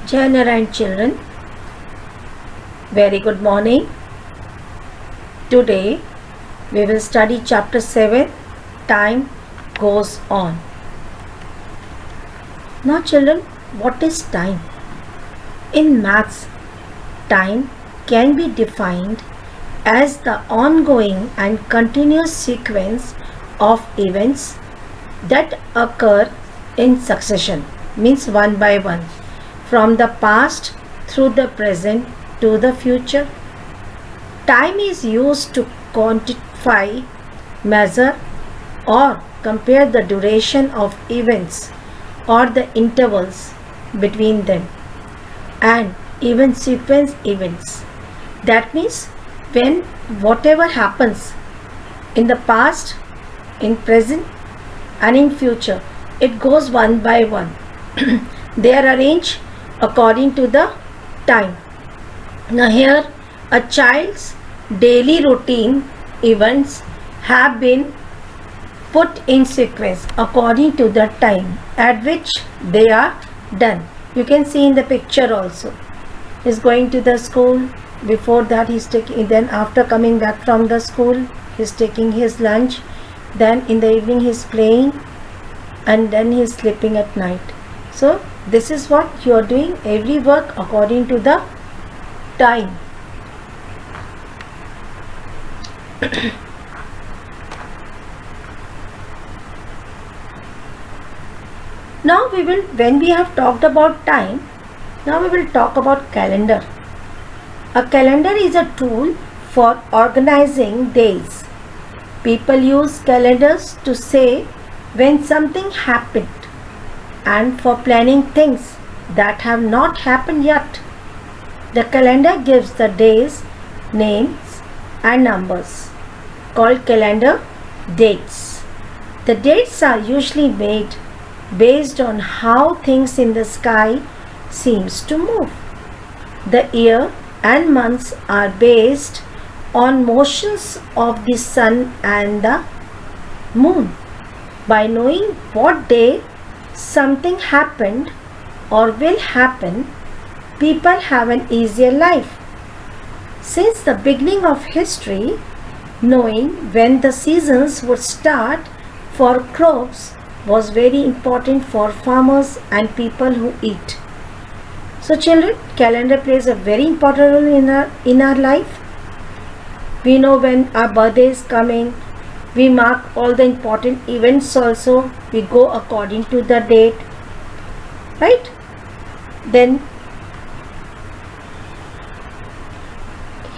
Jai Narayan children, very good morning. Today we will study chapter 7, Time Goes On. Now children, what is time? In maths, time can be defined as the ongoing and continuous sequence of events that occur in succession, means one by one, from the past through the present to the future. Time is used to quantify, measure, or compare the duration of events or the intervals between them, and even sequence events. That means when whatever happens in the past, in present, and in future, it goes one by one. They are arranged according to the time. Now here a child's daily routine events have been put in sequence according to the time at which they are done. You can see in the picture also. He's going to the school. Before that he's taking, then after coming back from the school he's taking his lunch, then in the evening he's playing, and then he's sleeping at night. So this is what you are doing, every work according to the time. Now when we have talked about time, now we will talk about calendar. A calendar is a tool for organizing days. People use calendars to say when something happened and for planning things that have not happened yet. The calendar gives the days names and numbers, called calendar dates. The dates are usually made based on how things in the sky seems to move. The year and months are based on motions of the sun and the moon. By knowing what day something happened or will happen, people have an easier life. Since the beginning of history, knowing when the seasons would start for crops was very important for farmers and people who eat. So children, calendar plays a very important role in our life. We know when our birthday is coming. We mark all the important events also. We go according to the date. Right? Then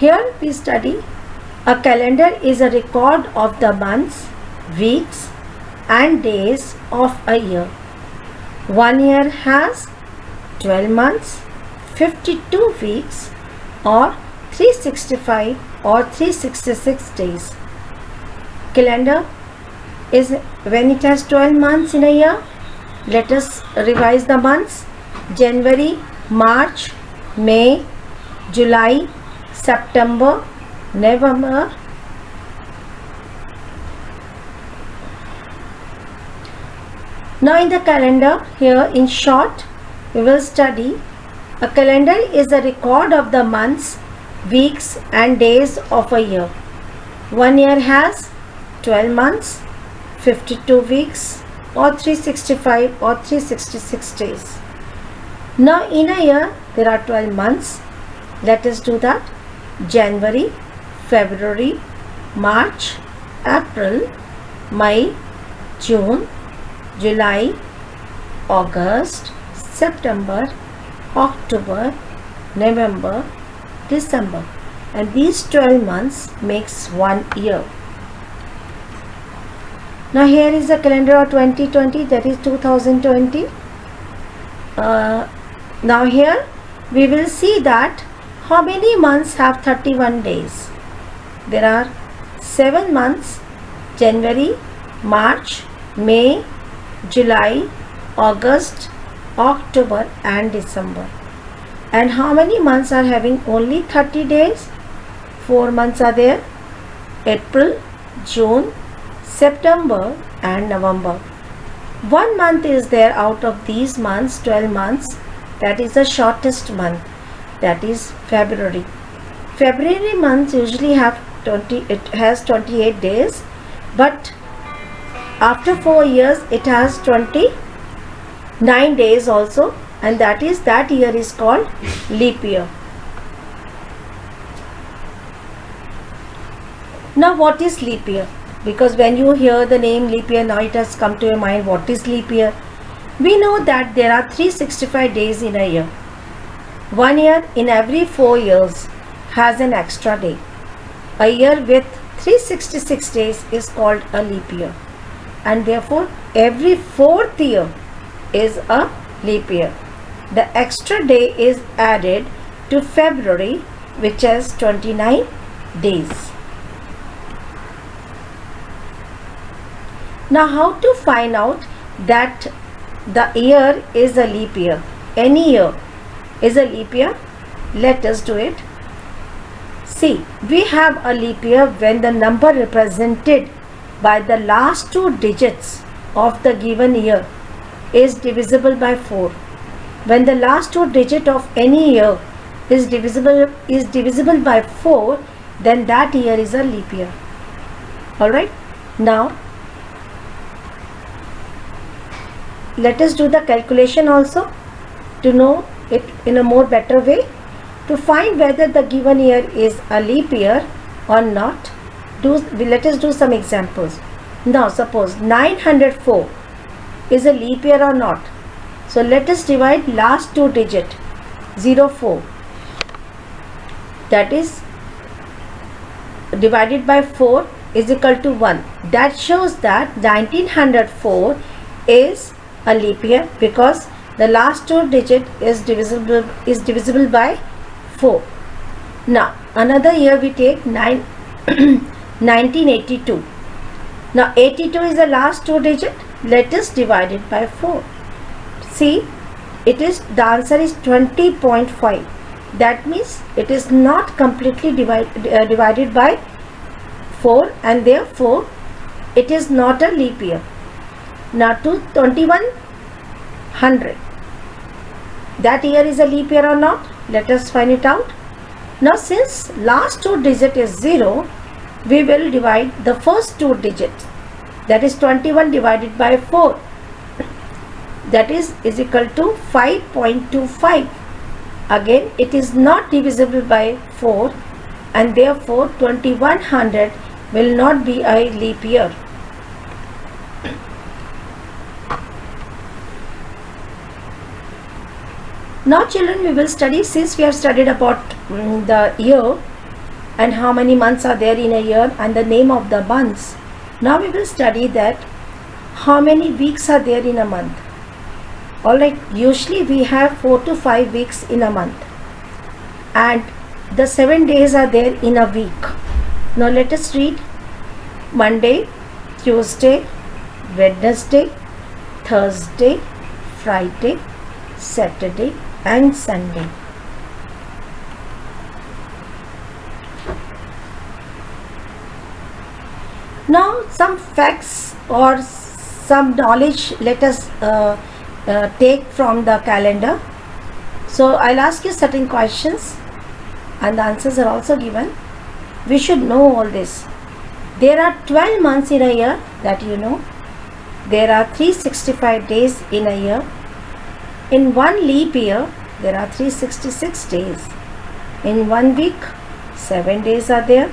here we study a calendar is a record of the months, weeks and days of a year. 1 year has 12 months, 52 weeks or 365 or 366 days. Calendar is when it has 12 months in a year. Let us revise the months: January, March, May, July, September, November, now in the calendar, here in short we will study a calendar is a record of the months, weeks and days of a year. 1 year has 12 months, 52 weeks or 365 or 366 days. Now in a year there are 12 months. Let us do that. January, February, March, April, May, June, July, August, September, October, November, December, and these 12 months makes 1 year. Now here is the calendar of 2020, that is 2020. Now here we will see that how many months have 31 days. There are 7 months: January, March, May, July, August, October and December. And how many months are having only 30 days? 4 months are there: April, June, September and November. 1 month is there out of these months, 12 months, that is the shortest month, that is February. February month usually it has 28 days, but after 4 years it has 29 days also, and that year is called leap year. Now what is leap year? Because when you hear the name leap year, now it has come to your mind, what is leap year? We know that there are 365 days in a year. 1 year in every 4 years has an extra day. A year with 366 days is called a leap year, and therefore every 4th year is a leap year. The extra day is added to February, which has 29 days. Now how to find out that the year is a leap year? Any year is a leap year. Let us do it. See, we have a leap year when the number represented by the last 2 digits of the given year is divisible by 4. When the last 2 digits of any year is divisible by 4, then that year is a leap year. Alright, now let us do the calculation also to know it in a more better way. To find whether the given year is a leap year or not, let us do some examples. Now suppose 904 is a leap year or not. So let us divide last 2 digit 04, that is divided by 4 is equal to 1. That shows that 1904 is a leap year because the last 2 digit is divisible by 4. Now another year we take 1982. Now 82 is the last 2 digit. Let us divide it by 4. See, the answer is 20.5. That means it is not completely divided by 4, and therefore it is not a leap year. Now to 2100, that year is a leap year or not? Let us find it out. Now since last 2 digit is 0, we will divide the first 2 digits, that is 21 divided by 4, that is equal to 5.25. Again it is not divisible by 4, and therefore 2100 will not be a leap year. Now children, we will study, since we have studied about the year and how many months are there in a year and the name of the months. Now we will study that how many weeks are there in a month. Alright, usually we have 4 to 5 weeks in a month, and the 7 days are there in a week. Now let us read. Monday, Tuesday, Wednesday, Thursday, Friday, Saturday and Sunday. Now some facts or some knowledge let us take from the calendar. So I'll ask you certain questions and the answers are also given. We should know all this. There are 12 months in a year, that you know. There are 365 days in a year. In one leap year, there are 366 days. In 1 week, 7 days are there.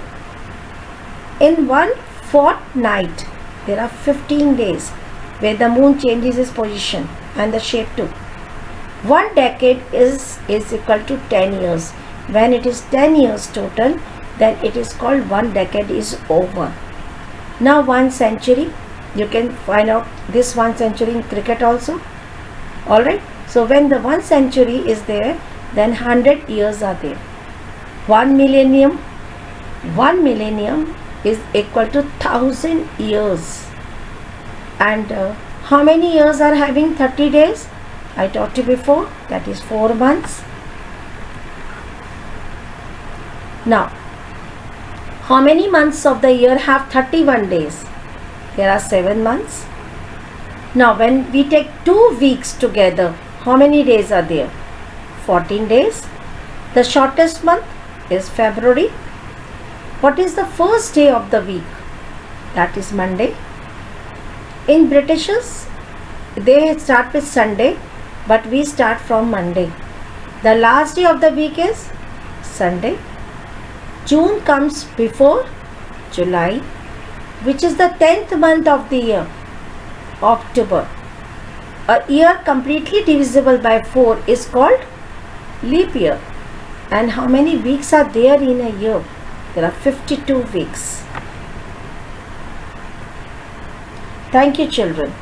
In one fortnight, there are 15 days where the moon changes its position and the shape too. 1 decade is equal to 10 years. When it is 10 years total, then it is called 1 decade is over. Now 1 century, you can find out this 1 century in cricket also. Alright, so when the 1 century is there, then 100 years are there. 1 millennium is equal to 1000 years. And how many years are having 30 days? I taught you before, that is 4 months. Now, how many months of the year have 31 days? There are 7 months. Now, when we take 2 weeks together, how many days are there? 14 days. The shortest month is February. What is the first day of the week? That is Monday. In Britishers, they start with Sunday, but we start from Monday. The last day of the week is Sunday. June comes before July, which is the 10th month of the year. October. A year completely divisible by 4 is called leap year. And how many weeks are there in a year? There are 52 weeks. Thank you, children.